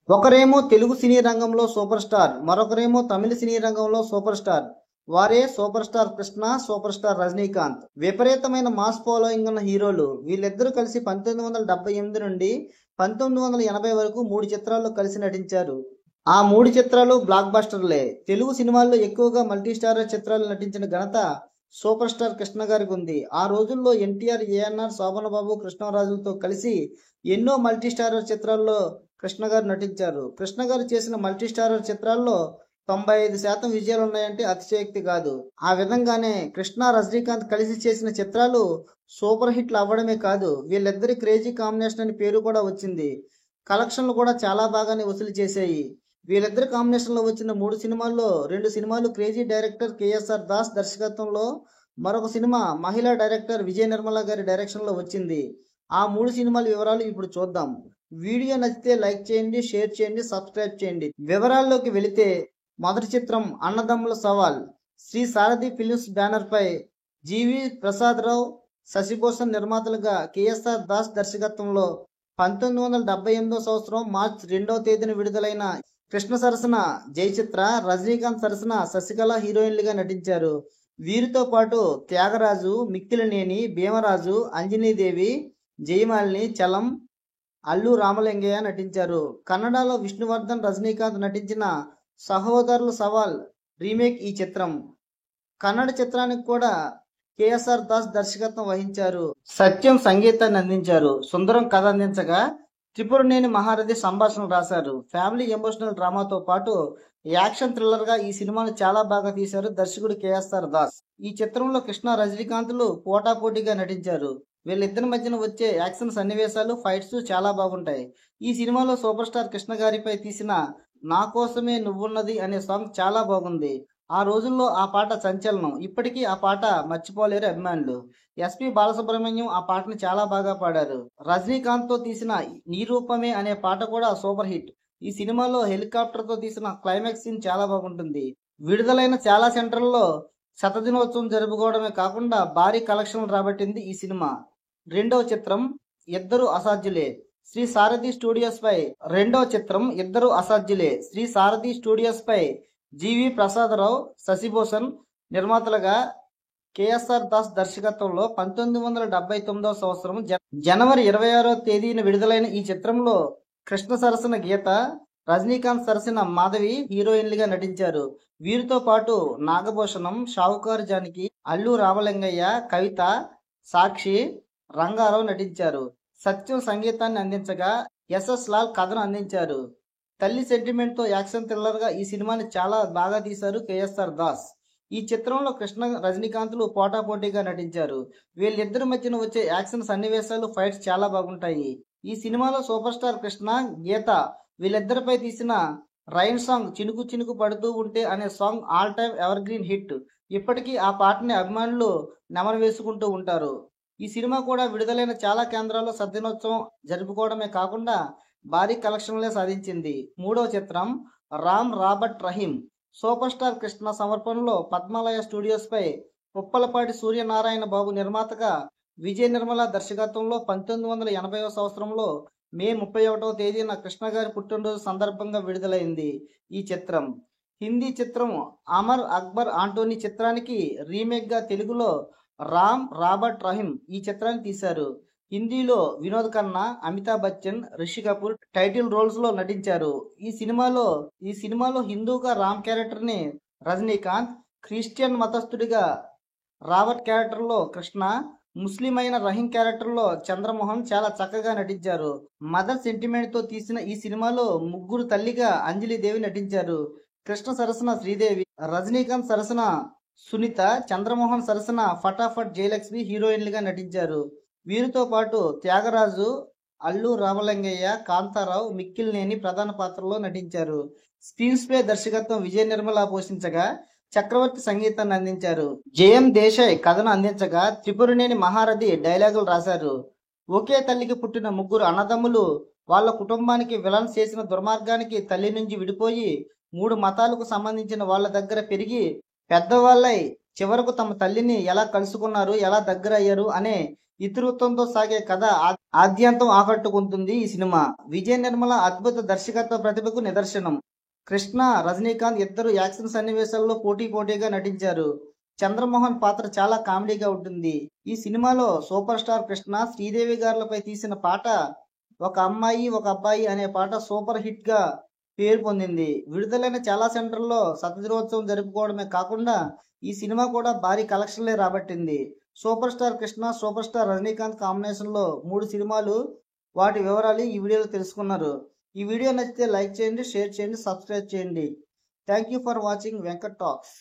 ఒకరేమో తెలుగు సినీ రంగంలో super star, మరొకరేమో తమిళ సినీ రంగంలో సూపర్ స్టార్. వారే super star Krishna, super star Rajinikanth. విపరీతమైన మాస్ ఫాలోయింగ్ ఉన్న హీరోలు వీళ్ళిద్దరూ కలిసి 1978 నుండి 1980 వరకు 3 చిత్రాల్లో కలిసి నటించారు. ఆ 3 చిత్రాలు బ్లాక్ బస్టర్లే. తెలుగు సినిమాల్లో ఎక్కువగా మల్టీ స్టారర్ చిత్రాలు నటించిన ఘనత సూపర్ స్టార్ కృష్ణ గారికి ఉంది. ఆ రోజుల్లో ఎన్టీఆర్, ఏఎన్ఆర్, శోభన్ బాబు, కృష్ణరాజులతో కలిసి ఎన్నో మల్టీ స్టారర్ చిత్రాల్లో కృష్ణ గారు నటించారు. కృష్ణ గారు చేసిన మల్టీ స్టారర్ చిత్రాల్లో 95% విజయాలు ఉన్నాయంటే అతిశయోక్తి కాదు. ఆ విధంగానే కృష్ణ, రజనీకాంత్ కలిసి చేసిన చిత్రాలు సూపర్ హిట్లు అవ్వడమే కాదు, వీళ్ళిద్దరి క్రేజీ కాంబినేషన్ అని పేరు కూడా వచ్చింది. కలెక్షన్లు కూడా చాలా బాగానే వసూలు చేశాయి. వీళ్ళిద్దరి కాంబినేషన్లో వచ్చిన 3 సినిమాల్లో 2 సినిమాలు క్రేజీ డైరెక్టర్ కేఎస్ఆర్ దాస్ దర్శకత్వంలో, మరొక సినిమా మహిళా డైరెక్టర్ విజయ నిర్మల గారి డైరెక్షన్లో వచ్చింది. ఆ 3 సినిమాల వివరాలు ఇప్పుడు చూద్దాం. వీడియో నచ్చితే లైక్ చేయండి, షేర్ చేయండి, సబ్స్క్రైబ్ చేయండి. వివరాల్లోకి వెళితే మొదటి చిత్రం అన్నదమ్ముల సవాల్. శ్రీ సారథి ఫిలిమ్స్ బ్యానర్ పై జీవి ప్రసాదరావు, శశిభూషణ్ నిర్మాతలుగా కేఎస్ఆర్ దాస్ దర్శకత్వంలో 1978 సంవత్సరం మార్చి 2వ తేదీన విడుదలైన కృష్ణ సరసన జయచిత్ర, రజనీకాంత్ సరసన శశికళ హీరోయిన్లుగా నటించారు. వీరితో పాటు త్యాగరాజు, మిక్కిలినేని, భీమరాజు, అంజనీదేవి, జయమాలిని, చలం, అల్లు రామలింగయ్య నటించారు. కన్నడలో విష్ణువర్ధన్, రజనీకాంత్ నటించిన సహోదరుల సవాల్ రీమేక్ ఈ చిత్రం. కన్నడ చిత్రానికి కూడా కేఎస్ఆర్ దాస్ దర్శకత్వం వహించారు. సత్యం సంగీతాన్ని అందించారు. సుందరం కథ అందించగా త్రిపురనేని మహారథి సంభాషణలు రాశారు. ఫ్యామిలీ ఎమోషనల్ డ్రామాతో పాటు యాక్షన్ థ్రిల్లర్ గా ఈ సినిమాను చాలా బాగా తీశారు దర్శకుడు కేఎస్ఆర్ దాస్. ఈ చిత్రంలో కృష్ణ, రజనీకాంత్లు పోటాపోటీగా నటించారు. వీళ్ళిద్దరి మధ్యన వచ్చే యాక్షన్ సన్నివేశాలు, ఫైట్స్ చాలా బాగుంటాయి. ఈ సినిమాలో సూపర్ స్టార్ కృష్ణ గారిపై తీసిన నా కోసమే నువ్వున్నది అనే సాంగ్ చాలా బాగుంది. ఆ రోజుల్లో ఆ పాట సంచలనం. ఇప్పటికీ ఆ పాట మర్చిపోలేరు అభిమానులు. ఎస్పి బాలసుబ్రహ్మణ్యం ఆ పాటను చాలా బాగా పాడారు. రజనీకాంత్ తో తీసిన నీ రూపమే అనే పాట కూడా సూపర్ హిట్. ఈ సినిమాలో హెలికాప్టర్ తో తీసిన క్లైమాక్స్ సీన్ చాలా బాగుంటుంది. విడుదలైన చాలా సెంటర్లలో శతదినోత్సవం జరుపుకోవడమే కాకుండా భారీ కలెక్షన్లు రాబట్టింది ఈ సినిమా. రెండవ చిత్రం ఇద్దరు అసాధ్యులే. శ్రీ సారథి స్టూడియోస్ పై రెండవ చిత్రం ఇద్దరు అసాధ్యులే. శ్రీ సారథి స్టూడియోస్ పై జీవి ప్రసాదరావు, శశిభూషణ్ నిర్మాతలుగా కేఎస్ఆర్ దాస్ దర్శకత్వంలో 1979 సంవత్సరం జనవరి 26వ తేదీన విడుదలైన ఈ చిత్రంలో కృష్ణ సరసన గీత, రజనీకాంత్ సరసన మాధవి హీరోయిన్లుగా నటించారు. వీరితో పాటు నాగభూషణం, షావుకారు జానకి, అల్లు రామలింగయ్య, కవిత, సాక్షి, రంగారావు నటించారు. సత్యం సంగీతాన్ని అందించగా ఎస్ఎస్ లాల్ కథను అందించారు. తల్లి సెంటిమెంట్ తో యాక్షన్ థ్రిల్లర్ గా ఈ సినిమాని చాలా బాగా తీశారు కేఎస్ఆర్ దాస్. ఈ చిత్రంలో కృష్ణ, రజనీకాంత్లు పోటాపోటీగా నటించారు. వీళ్ళిద్దరి మధ్యన వచ్చే యాక్షన్ సన్నివేశాలు, ఫైట్స్ చాలా బాగుంటాయి. ఈ సినిమాలో సూపర్ స్టార్ కృష్ణ, గీత వీళ్ళిద్దరిపై తీసిన రైన్ సాంగ్ చినుకు చినుకు పడుతూ ఉంటే అనే song all time ever green hit. ఇప్పటికీ ఆ పాటని అభిమానులు నెమరు వేసుకుంటూ ఉంటారు. ఈ సినిమా కూడా విడుదలైన చాలా కేంద్రాల్లో సద్దినోత్సవం జరుపుకోవడమే కాకుండా భారీ కలెక్షన్లే సాధించింది. మూడవ చిత్రం Ram Robert Rahim. Super star Krishna సమర్పణలో పద్మాలయ స్టూడియోస్ పై ఉప్పలపాటి సూర్యనారాయణ బాబు నిర్మాతగా, విజయ నిర్మల దర్శకత్వంలో 1980వ సంవత్సరంలో మే 31వ తేదీన కృష్ణ గారి పుట్టినరోజు సందర్భంగా విడుదలైంది ఈ చిత్రం. హిందీ చిత్రం అమర్ అక్బర్ ఆంటోనీ చిత్రానికి రీమేక్ గా తెలుగులో రామ్ రాబర్ట్ రహీం ఈ చిత్రాన్ని తీశారు. హిందీలో వినోద్ ఖన్నా, అమితాబ్ బచ్చన్, రిషి కపూర్ టైటిల్ రోల్స్ లో నటించారు. ఈ సినిమాలో హిందూగా రామ్ క్యారెక్టర్ ని రజనీకాంత్, క్రిస్టియన్ మతస్థుడిగా రాబర్ట్ క్యారెక్టర్ లో కృష్ణ, ముస్లిం అయిన రహీం క్యారెక్టర్ లో చంద్రమోహన్ చాలా చక్కగా నటించారు. మదర్ సెంటిమెంట్ తో తీసిన ఈ సినిమాలో ముగ్గురు తల్లిగా అంజలిదేవి నటించారు. కృష్ణ సరసన శ్రీదేవి, రజనీకాంత్ సరసన సునీత, చంద్రమోహన్ సరసన ఫటాఫట్ జయలక్ష్మి హీరోయిన్లుగా నటించారు. వీరితో పాటు త్యాగరాజు, అల్లు రామలింగయ్య, కాంతారావు, మిక్కిలినేని ప్రధాన పాత్రలో నటించారు. స్క్రీన్ ప్లే దర్శకత్వం విజయ నిర్మల పోషించగా చక్రవర్తి సంగీతాన్ని అందించారు. జయం దేశాయ్ కథను అందించగా త్రిపురనేని మహారథి డైలాగులు రాశారు. ఒకే తల్లికి పుట్టిన ముగ్గురు అన్నదమ్ములు వాళ్ళ కుటుంబానికి విలన్స్ చేసిన దుర్మార్గానికి తల్లి నుంచి విడిపోయి 3 మతాలకు సంబంధించిన వాళ్ళ దగ్గర పెరిగి పెద్దవాళ్ళై చివరకు తమ తల్లిని ఎలా కలుసుకున్నారు, ఎలా దగ్గర అయ్యారు అనే ఇతివృత్తంతో సాగే కథ ఆద్యంతం ఆకట్టుకుంటుంది ఈ సినిమా. విజయ నిర్మల అద్భుత దర్శకత్వ ప్రతిభకు నిదర్శనం. కృష్ణ, రజనీకాంత్ ఇద్దరు యాక్షన్ సన్నివేశాల్లో పోటీగా నటించారు. చంద్రమోహన్ పాత్ర చాలా కామెడీగా ఉంటుంది. ఈ సినిమాలో సూపర్ స్టార్ కృష్ణ, శ్రీదేవి గారులపై తీసిన పాట ఒక అమ్మాయి ఒక అబ్బాయి అనే పాట సూపర్ హిట్ గా పేరు పొందింది. విడుదలైన చాలా సెంటర్లో శతదినోత్సవం జరుపుకోవడమే కాకుండా ఈ సినిమా కూడా భారీ కలెక్షన్లే రాబట్టింది. Super star Krishna, super star Rajinikanth combination లో 3 సినిమాలు, వాటి వివరాలు ఈ వీడియోలో తెలుసుకున్నారు. ఈ వీడియో నచ్చితే లైక్ చేయండి, షేర్ చేయండి, సబ్స్క్రైబ్ చేయండి. Thank you for watching Venkat talks.